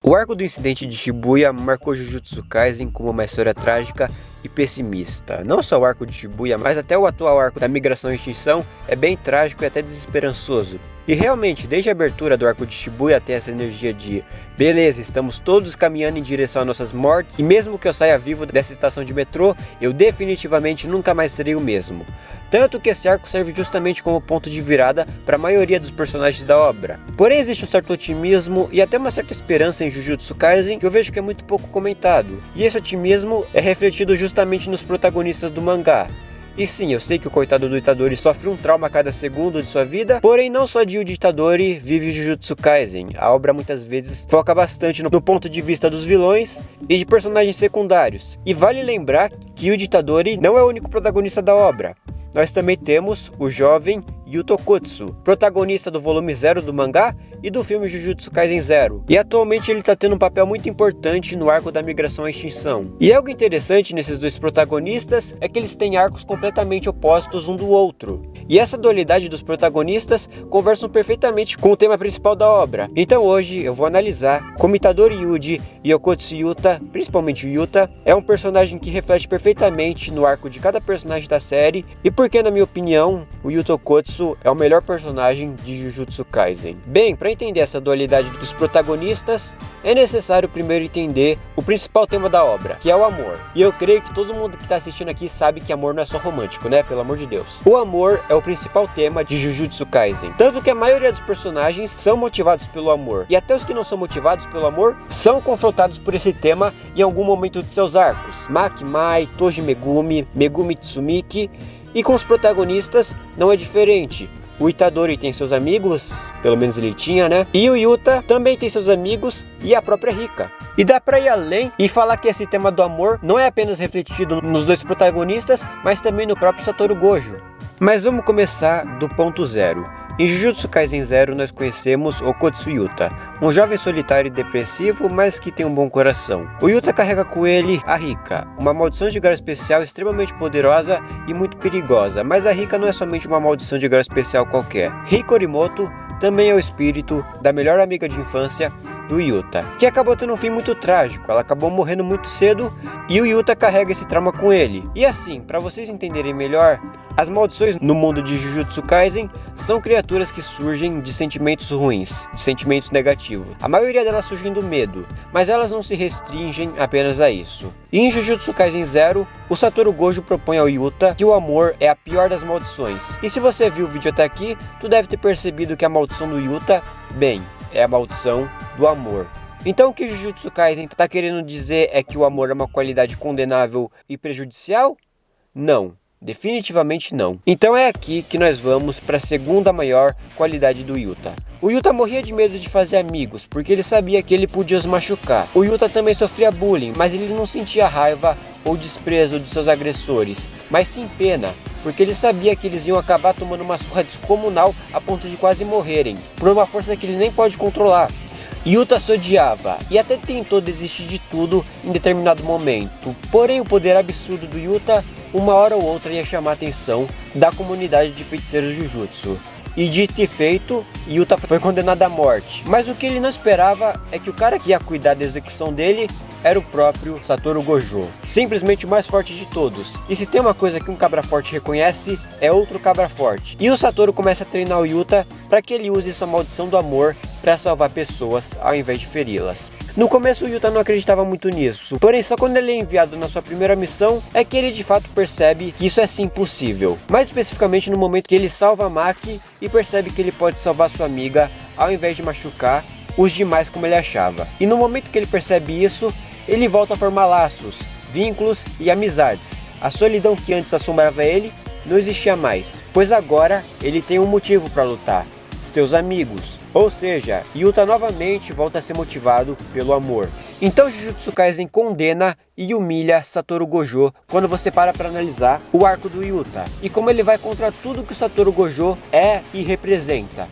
O arco do incidente de Shibuya marcou Jujutsu Kaisen como uma história trágica e pessimista. Não só o arco de Shibuya, mas até o atual arco da migração e extinção é bem trágico e até desesperançoso. E realmente, desde a abertura do arco de Shibuya tem essa energia de beleza, estamos todos caminhando em direção às nossas mortes, e mesmo que eu saia vivo dessa estação de metrô, eu definitivamente nunca mais serei o mesmo. Tanto que esse arco serve justamente como ponto de virada para a maioria dos personagens da obra. Porém existe um certo otimismo e até uma certa esperança em Jujutsu Kaisen que eu vejo que é muito pouco comentado. E esse otimismo é refletido justamente nos protagonistas do mangá. E sim, eu sei que o coitado do Itadori sofre um trauma a cada segundo de sua vida, porém não só de Yuji Itadori vive Jujutsu Kaisen. A obra muitas vezes foca bastante no ponto de vista dos vilões e de personagens secundários. E vale lembrar que Yuji Itadori não é o único protagonista da obra. Nós também temos o jovem Yuto Kotsu, protagonista do volume 0 do mangá e do filme Jujutsu Kaisen 0. E atualmente ele está tendo um papel muito importante no arco da migração à extinção. E algo interessante nesses dois protagonistas é que eles têm arcos completamente opostos um do outro. E essa dualidade dos protagonistas conversam perfeitamente com o tema principal da obra. Então hoje eu vou analisar como Itadori Yuji e Okotsu Yuta, principalmente o Yuta, é um personagem que reflete perfeitamente no arco de cada personagem da série e porque, na minha opinião, o Yuto Kotsu é o melhor personagem de Jujutsu Kaisen. Bem, para entender essa dualidade dos protagonistas, é necessário primeiro entender o principal tema da obra, que é o amor. E eu creio que todo mundo que está assistindo aqui sabe que amor não é só romântico, né? Pelo amor de Deus. O amor é o principal tema de Jujutsu Kaisen. Tanto que a maioria dos personagens são motivados pelo amor. E até os que não são motivados pelo amor, são confrontados por esse tema em algum momento de seus arcos. Maki Mai, Toji Megumi, Megumi Tsumiki. E com os protagonistas não é diferente. O Itadori tem seus amigos, pelo menos ele tinha, né? E o Yuta também tem seus amigos e a própria Rika. E dá pra ir além e falar que esse tema do amor não é apenas refletido nos dois protagonistas, mas também no próprio Satoru Gojo. Mas vamos começar do ponto zero. Em Jujutsu Kaisen 0 nós conhecemos Okotsu Yuta, um jovem solitário e depressivo, mas que tem um bom coração. O Yuta carrega com ele a Rika, uma maldição de grau especial extremamente poderosa e muito perigosa, mas a Rika não é somente uma maldição de grau especial qualquer. Rika Orimoto também é o espírito da melhor amiga de infância do Yuta, que acabou tendo um fim muito trágico. Ela acabou morrendo muito cedo e o Yuta carrega esse trauma com ele. E assim, para vocês entenderem melhor, as maldições no mundo de Jujutsu Kaisen são criaturas que surgem de sentimentos ruins, de sentimentos negativos. A maioria delas surgem do medo, mas elas não se restringem apenas a isso. E em Jujutsu Kaisen 0, o Satoru Gojo propõe ao Yuta que o amor é a pior das maldições. E se você viu o vídeo até aqui, tu deve ter percebido que a maldição do Yuta, bem, é a maldição do amor. Então o que Jujutsu Kaisen está querendo dizer é que o amor é uma qualidade condenável e prejudicial? Não. Definitivamente não. Então é aqui que nós vamos para a segunda maior qualidade do Yuta. O Yuta morria de medo de fazer amigos, porque ele sabia que ele podia os machucar. O Yuta também sofria bullying, mas ele não sentia raiva ou desprezo de seus agressores, mas sim pena, porque ele sabia que eles iam acabar tomando uma surra descomunal a ponto de quase morrerem, por uma força que ele nem pode controlar. Yuta se odiava e até tentou desistir de tudo em determinado momento, porém o poder absurdo do Yuta uma hora ou outra ia chamar a atenção da comunidade de feiticeiros Jujutsu. E dito e feito, Yuta foi condenado à morte. Mas o que ele não esperava é que o cara que ia cuidar da execução dele era o próprio Satoru Gojo, simplesmente o mais forte de todos. E se tem uma coisa que um cabra forte reconhece, é outro cabra forte. E o Satoru começa a treinar o Yuta para que ele use sua maldição do amor para salvar pessoas ao invés de feri-las. No começo o Yuta não acreditava muito nisso, porém só quando ele é enviado na sua primeira missão é que ele de fato percebe que isso é sim possível. Mais especificamente no momento que ele salva a Maki e percebe que ele pode salvar sua amiga ao invés de machucar os demais como ele achava. E no momento que ele percebe isso, ele volta a formar laços, vínculos e amizades. A solidão que antes assombrava ele não existia mais, pois agora ele tem um motivo para lutar. Seus amigos, ou seja, Yuta novamente volta a ser motivado pelo amor. Então Jujutsu Kaisen condena e humilha Satoru Gojo quando você para analisar o arco do Yuta e como ele vai contra tudo que o Satoru Gojo é e representa.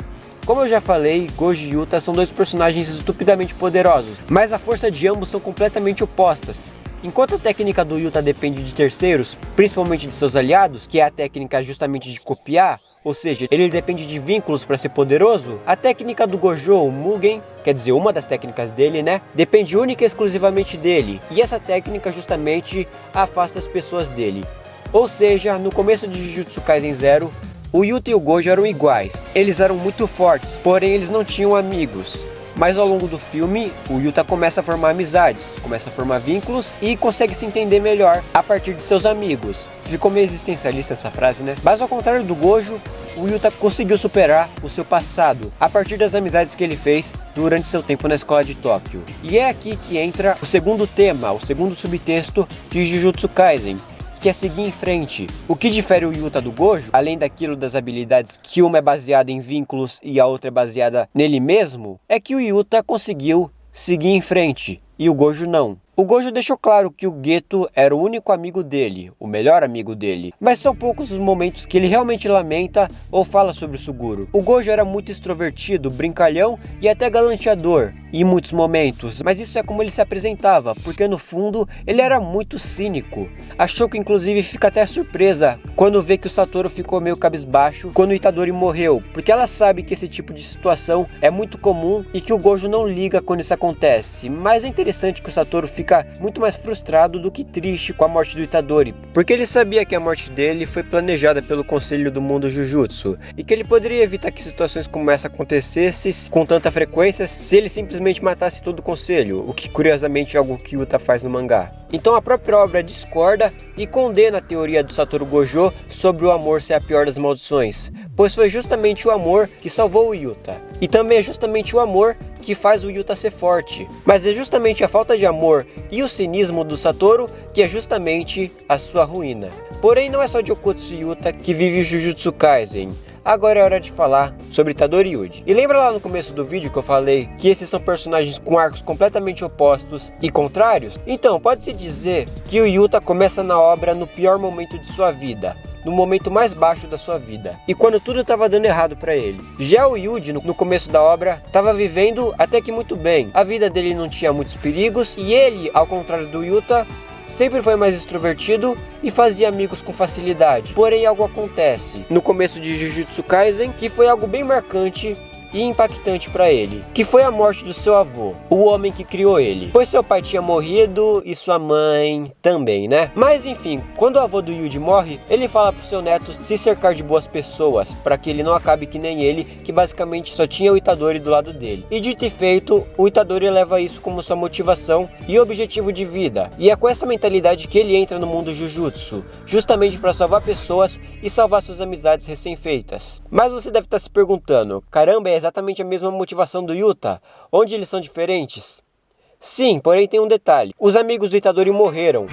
Como eu já falei, Gojo e Yuta são dois personagens estupidamente poderosos, mas a força de ambos são completamente opostas. Enquanto a técnica do Yuta depende de terceiros, principalmente de seus aliados, que é a técnica justamente de copiar, ou seja, ele depende de vínculos para ser poderoso, a técnica do Gojo, o Mugen, quer dizer, uma das técnicas dele, né, depende única e exclusivamente dele, e essa técnica justamente afasta as pessoas dele. Ou seja, no começo de Jujutsu Kaisen Zero, o Yuta e o Gojo eram iguais, eles eram muito fortes, porém eles não tinham amigos. Mas ao longo do filme, o Yuta começa a formar amizades, começa a formar vínculos e consegue se entender melhor a partir de seus amigos. Ficou meio existencialista essa frase, né? Mas ao contrário do Gojo, o Yuta conseguiu superar o seu passado a partir das amizades que ele fez durante seu tempo na escola de Tóquio. E é aqui que entra o segundo tema, o segundo subtexto de Jujutsu Kaisen, que é seguir em frente. O que difere o Yuta do Gojo, além daquilo das habilidades que uma é baseada em vínculos e a outra é baseada nele mesmo, é que o Yuta conseguiu seguir em frente e o Gojo não. O Gojo deixou claro que o Geto era o único amigo dele, o melhor amigo dele, mas são poucos os momentos que ele realmente lamenta ou fala sobre o Suguru. O Gojo era muito extrovertido, brincalhão e até galanteador em muitos momentos, mas isso é como ele se apresentava, porque no fundo ele era muito cínico. A Shoko inclusive fica até surpresa quando vê que o Satoru ficou meio cabisbaixo quando o Itadori morreu, porque ela sabe que esse tipo de situação é muito comum e que o Gojo não liga quando isso acontece, mas é interessante que o Satoru fica muito mais frustrado do que triste com a morte do Itadori, porque ele sabia que a morte dele foi planejada pelo Conselho do Mundo Jujutsu, e que ele poderia evitar que situações como essa acontecessem com tanta frequência se ele simplesmente matasse todo o Conselho, o que curiosamente é algo que Yuta faz no mangá. Então a própria obra discorda e condena a teoria do Satoru Gojo sobre o amor ser a pior das maldições, pois foi justamente o amor que salvou o Yuta, e também é justamente o amor que faz o Yuta ser forte, mas é justamente a falta de amor e o cinismo do Satoru que é justamente a sua ruína. Porém não é só de Okotsu Yuta que vive o Jujutsu Kaisen. Agora é hora de falar sobre Itadori Yuji. E lembra lá no começo do vídeo que eu falei que esses são personagens com arcos completamente opostos e contrários? Então, pode-se dizer que o Yuta começa na obra no pior momento de sua vida, no momento mais baixo da sua vida, e quando tudo estava dando errado para ele. Já o Yuji, no começo da obra, estava vivendo até que muito bem. A vida dele não tinha muitos perigos, e ele, ao contrário do Yuta, sempre foi mais extrovertido e fazia amigos com facilidade. Porém, algo acontece no começo de Jujutsu Kaisen que foi algo bem marcante e impactante para ele, que foi a morte do seu avô, o homem que criou ele, pois seu pai tinha morrido e sua mãe também, né? Mas enfim, quando o avô do Yuji morre, ele fala pro seu neto se cercar de boas pessoas, para que ele não acabe que nem ele, que basicamente só tinha o Itadori do lado dele. E dito e feito, o Itadori leva isso como sua motivação e objetivo de vida, e é com essa mentalidade que ele entra no mundo Jujutsu, justamente para salvar pessoas e salvar suas amizades recém-feitas. Mas você deve estar se perguntando, caramba, é exatamente a mesma motivação do Yuta? Onde eles são diferentes? Sim, porém tem um detalhe. Os amigos do Itadori morreram.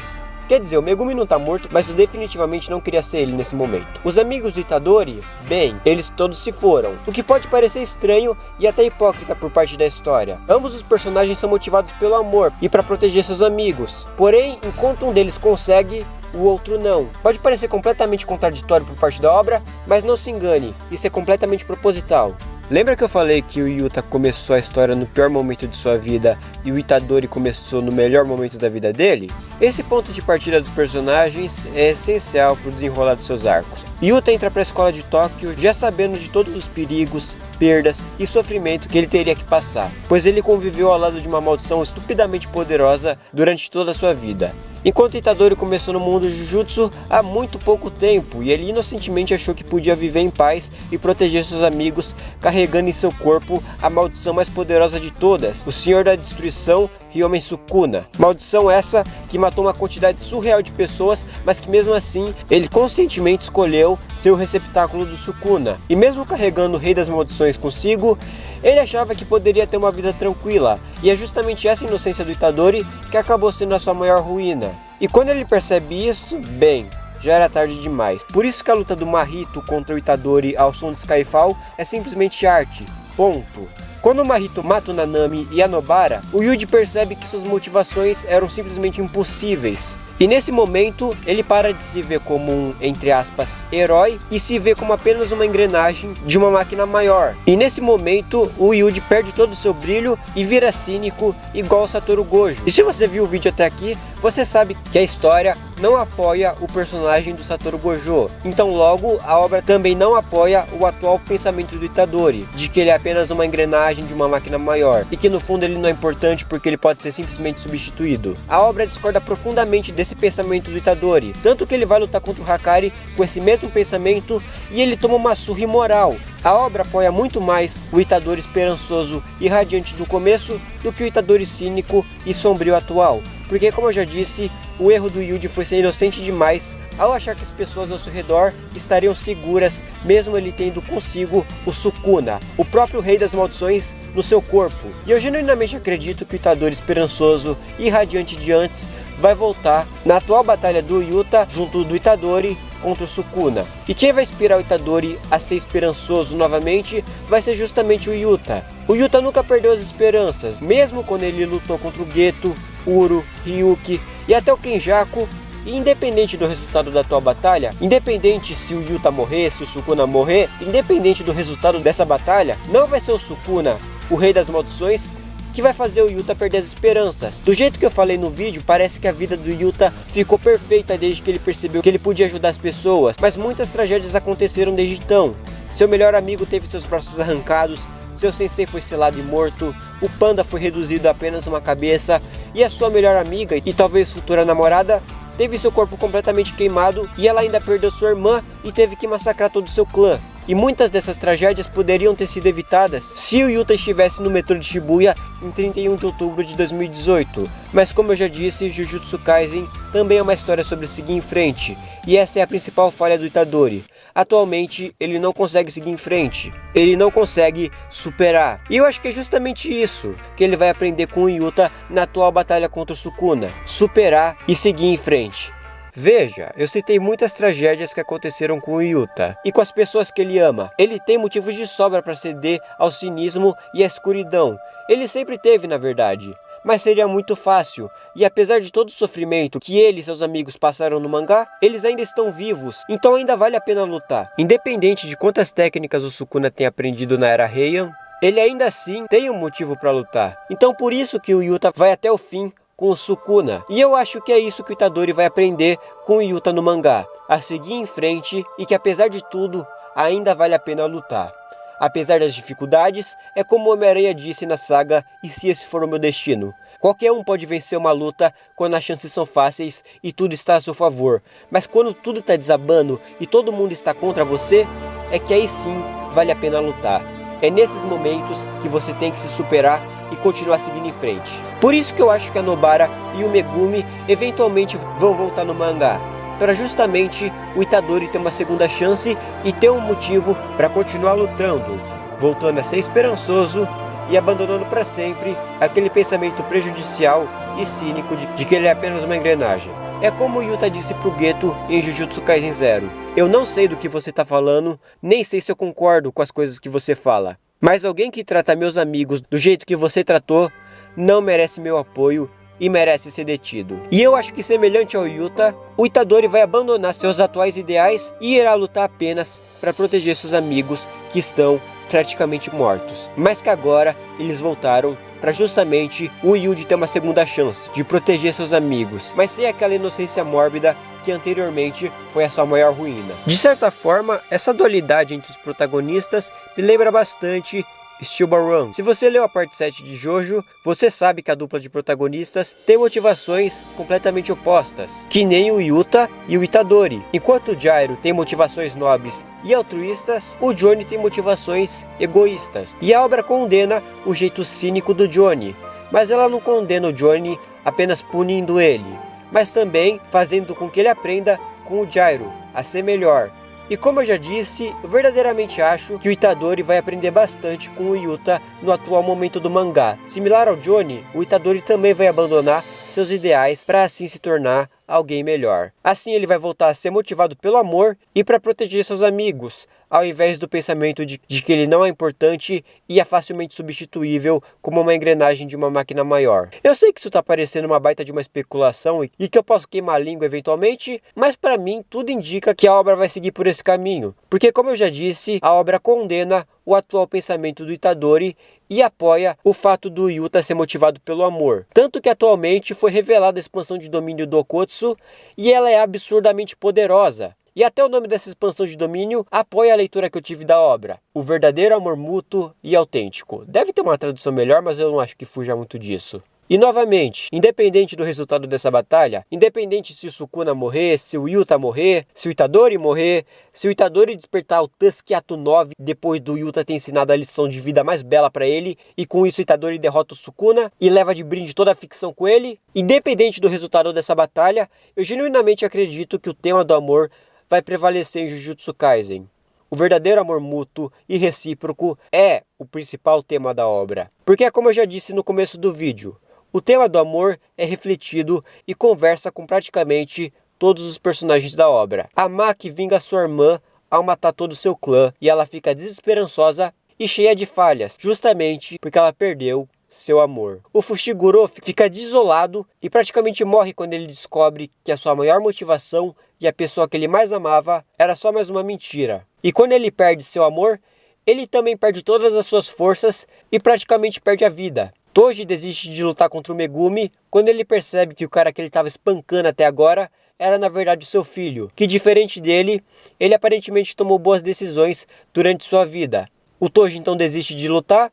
Quer dizer, o Megumi não tá morto, mas eu definitivamente não queria ser ele nesse momento. Os amigos do Itadori, bem, eles todos se foram. O que pode parecer estranho e até hipócrita por parte da história. Ambos os personagens são motivados pelo amor e para proteger seus amigos. Porém, enquanto um deles consegue, o outro não. Pode parecer completamente contraditório por parte da obra, mas não se engane, isso é completamente proposital. Lembra que eu falei que o Yuta começou a história no pior momento de sua vida e o Itadori começou no melhor momento da vida dele? Esse ponto de partida dos personagens é essencial para o desenrolar dos seus arcos. Yuta entra para a escola de Tóquio já sabendo de todos os perigos, perdas e sofrimento que ele teria que passar, pois ele conviveu ao lado de uma maldição estupidamente poderosa durante toda a sua vida. Enquanto Itadori começou no mundo Jujutsu há muito pouco tempo e ele inocentemente achou que podia viver em paz e proteger seus amigos, carregando em seu corpo a maldição mais poderosa de todas, o Senhor da Destruição, Ryomen Sukuna. Maldição essa que matou uma quantidade surreal de pessoas, mas que mesmo assim ele conscientemente escolheu ser o receptáculo do Sukuna. E mesmo carregando o Rei das Maldições consigo, ele achava que poderia ter uma vida tranquila, e é justamente essa inocência do Itadori que acabou sendo a sua maior ruína. E quando ele percebe isso, bem, já era tarde demais. Por isso que a luta do Mahito contra o Itadori ao som de Skyfall é simplesmente arte, ponto. Quando o Mahito mata o Nanami e a Nobara, o Yuji percebe que suas motivações eram simplesmente impossíveis. E nesse momento, ele para de se ver como um, entre aspas, herói e se vê como apenas uma engrenagem de uma máquina maior. E nesse momento, o Yuji perde todo o seu brilho e vira cínico igual o Satoru Gojo. E se você viu o vídeo até aqui, você sabe que a história não apoia o personagem do Satoru Gojo. Então logo, a obra também não apoia o atual pensamento do Itadori, de que ele é apenas uma engrenagem de uma máquina maior, e que no fundo ele não é importante porque ele pode ser simplesmente substituído. A obra discorda profundamente desse pensamento do Itadori, tanto que ele vai lutar contra o Hakari com esse mesmo pensamento e ele toma uma surra imoral. A obra apoia muito mais o Itadori esperançoso e radiante do começo do que o Itadori cínico e sombrio atual, porque como eu já disse, o erro do Yuji foi ser inocente demais ao achar que as pessoas ao seu redor estariam seguras, mesmo ele tendo consigo o Sukuna, o próprio rei das maldições, no seu corpo. E eu genuinamente acredito que o Itadori esperançoso e radiante de antes vai voltar na atual batalha do Yuta junto do Itadori contra o Sukuna. E quem vai inspirar o Itadori a ser esperançoso novamente vai ser justamente o Yuta. O Yuta nunca perdeu as esperanças, mesmo quando ele lutou contra o Geto, Uro, Ryuki e até o Kenjaku. E independente do resultado da atual batalha, independente se o Yuta morrer, se o Sukuna morrer, independente do resultado dessa batalha, não vai ser o Sukuna, o rei das maldições, que vai fazer o Yuta perder as esperanças. Do jeito que eu falei no vídeo, parece que a vida do Yuta ficou perfeita desde que ele percebeu que ele podia ajudar as pessoas, mas muitas tragédias aconteceram desde então. Seu melhor amigo teve seus braços arrancados, seu sensei foi selado e morto, o panda foi reduzido a apenas uma cabeça, e a sua melhor amiga e talvez futura namorada teve seu corpo completamente queimado, e ela ainda perdeu sua irmã e teve que massacrar todo o seu clã. E muitas dessas tragédias poderiam ter sido evitadas se o Yuta estivesse no metrô de Shibuya em 31 de outubro de 2018. Mas como eu já disse, Jujutsu Kaisen também é uma história sobre seguir em frente, e essa é a principal falha do Itadori. Atualmente ele não consegue seguir em frente, ele não consegue superar. E eu acho que é justamente isso que ele vai aprender com o Yuta na atual batalha contra o Sukuna: superar e seguir em frente. Veja, eu citei muitas tragédias que aconteceram com o Yuta e com as pessoas que ele ama. Ele tem motivos de sobra para ceder ao cinismo e à escuridão. Ele sempre teve, na verdade. Mas seria muito fácil, e apesar de todo o sofrimento que ele e seus amigos passaram no mangá, eles ainda estão vivos, então ainda vale a pena lutar. Independente de quantas técnicas o Sukuna tem aprendido na Era Heian, ele ainda assim tem um motivo para lutar. Então por isso que o Yuta vai até o fim com o Sukuna. E eu acho que é isso que o Itadori vai aprender com o Yuta no mangá, a seguir em frente e que apesar de tudo, ainda vale a pena lutar. Apesar das dificuldades, é como o Homem-Aranha disse na saga E Se Esse For o Meu Destino. Qualquer um pode vencer uma luta quando as chances são fáceis e tudo está a seu favor. Mas quando tudo está desabando e todo mundo está contra você, é que aí sim vale a pena lutar. É nesses momentos que você tem que se superar e continuar seguindo em frente. Por isso que eu acho que a Nobara e o Megumi eventualmente vão voltar no mangá, para justamente o Itadori ter uma segunda chance e ter um motivo para continuar lutando, voltando a ser esperançoso e abandonando para sempre aquele pensamento prejudicial e cínico de que ele é apenas uma engrenagem. É como o Yuta disse pro Geto em Jujutsu Kaisen Zero: eu não sei do que você tá falando, nem sei se eu concordo com as coisas que você fala, mas alguém que trata meus amigos do jeito que você tratou não merece meu apoio e merece ser detido. E eu acho que, semelhante ao Yuta, o Itadori vai abandonar seus atuais ideais e irá lutar apenas para proteger seus amigos que estão praticamente mortos, mas que agora eles voltaram para justamente o Yuji ter uma segunda chance de proteger seus amigos, mas sem aquela inocência mórbida que anteriormente foi a sua maior ruína. De certa forma, essa dualidade entre os protagonistas me lembra bastante Steel Ball Run. Se você leu a parte 7 de Jojo, você sabe que a dupla de protagonistas tem motivações completamente opostas, que nem o Yuta e o Itadori. Enquanto o Jairo tem motivações nobres e altruístas, o Johnny tem motivações egoístas. E a obra condena o jeito cínico do Johnny, mas ela não condena o Johnny apenas punindo ele, mas também fazendo com que ele aprenda com o Jairo a ser melhor. E como eu já disse, eu verdadeiramente acho que o Itadori vai aprender bastante com o Yuta no atual momento do mangá. Similar ao Johnny, o Itadori também vai abandonar seus ideais para assim se tornar alguém melhor. Assim ele vai voltar a ser motivado pelo amor e para proteger seus amigos, ao invés do pensamento de que ele não é importante e é facilmente substituível como uma engrenagem de uma máquina maior. Eu sei que isso tá parecendo uma baita de uma especulação e que eu posso queimar a língua eventualmente, mas para mim tudo indica que a obra vai seguir por esse caminho, porque como eu já disse, a obra condena o atual pensamento do Itadori e apoia o fato do Yuta ser motivado pelo amor. Tanto que atualmente foi revelada a expansão de domínio do Okotsu e ela é absurdamente poderosa. E até o nome dessa expansão de domínio apoia a leitura que eu tive da obra. O verdadeiro amor mútuo e autêntico. Deve ter uma tradução melhor, mas eu não acho que fuja muito disso. E novamente, independente do resultado dessa batalha, independente se o Sukuna morrer, se o Yuta morrer, se o Itadori morrer, se o Itadori despertar o Tuskeatu 9 depois do Yuta ter ensinado a lição de vida mais bela pra ele, e com isso o Itadori derrota o Sukuna e leva de brinde toda a ficção com ele, independente do resultado dessa batalha, eu genuinamente acredito que o tema do amor vai prevalecer em Jujutsu Kaisen. O verdadeiro amor mútuo e recíproco é o principal tema da obra. Porque, como eu já disse no começo do vídeo, o tema do amor é refletido e conversa com praticamente todos os personagens da obra. A Maki vinga sua irmã ao matar todo o seu clã e ela fica desesperançosa e cheia de falhas, justamente porque ela perdeu seu amor. O Fushiguro fica desolado e praticamente morre quando ele descobre que a sua maior motivação e a pessoa que ele mais amava era só mais uma mentira. E quando ele perde seu amor, ele também perde todas as suas forças e praticamente perde a vida. Toji desiste de lutar contra o Megumi quando ele percebe que o cara que ele estava espancando até agora era na verdade o seu filho, que diferente dele, ele aparentemente tomou boas decisões durante sua vida. O Toji então desiste de lutar,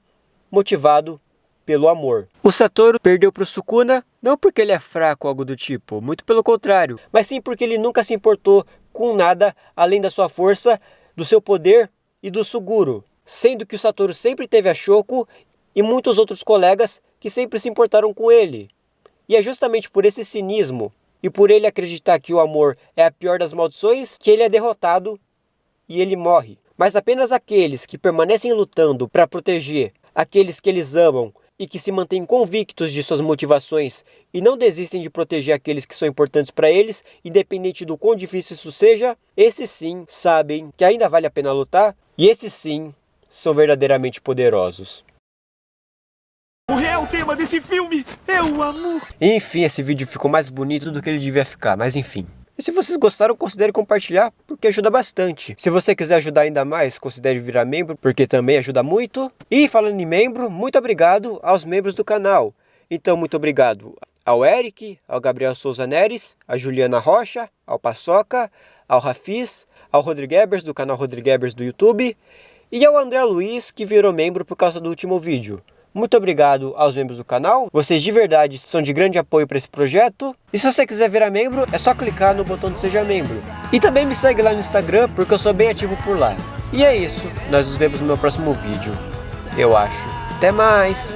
motivado pelo amor. O Satoru perdeu para o Sukuna, não porque ele é fraco ou algo do tipo, muito pelo contrário, mas sim porque ele nunca se importou com nada além da sua força, do seu poder e do Suguru, sendo que o Satoru sempre teve a Shoko e muitos outros colegas que sempre se importaram com ele. E é justamente por esse cinismo e por ele acreditar que o amor é a pior das maldições que ele é derrotado e ele morre. Mas apenas aqueles que permanecem lutando para proteger aqueles que eles amam e que se mantêm convictos de suas motivações e não desistem de proteger aqueles que são importantes para eles, independente do quão difícil isso seja, esses sim sabem que ainda vale a pena lutar e esses sim são verdadeiramente poderosos. O real tema desse filme é o amor. Enfim, esse vídeo ficou mais bonito do que ele devia ficar, mas enfim. E se vocês gostaram, considere compartilhar, porque ajuda bastante. Se você quiser ajudar ainda mais, considere virar membro, porque também ajuda muito. E falando em membro, muito obrigado aos membros do canal. Então, muito obrigado ao Eric, ao Gabriel Souza Neres, a Juliana Rocha, ao Paçoca, ao Rafiz, ao Rodriguebers do canal Rodriguebers do YouTube e ao André Luiz, que virou membro por causa do último vídeo. Muito obrigado aos membros do canal, vocês de verdade são de grande apoio para esse projeto. E se você quiser virar membro, é só clicar no botão de Seja Membro. E também me segue lá no Instagram, porque eu sou bem ativo por lá. E é isso, nós nos vemos no meu próximo vídeo, eu acho. Até mais!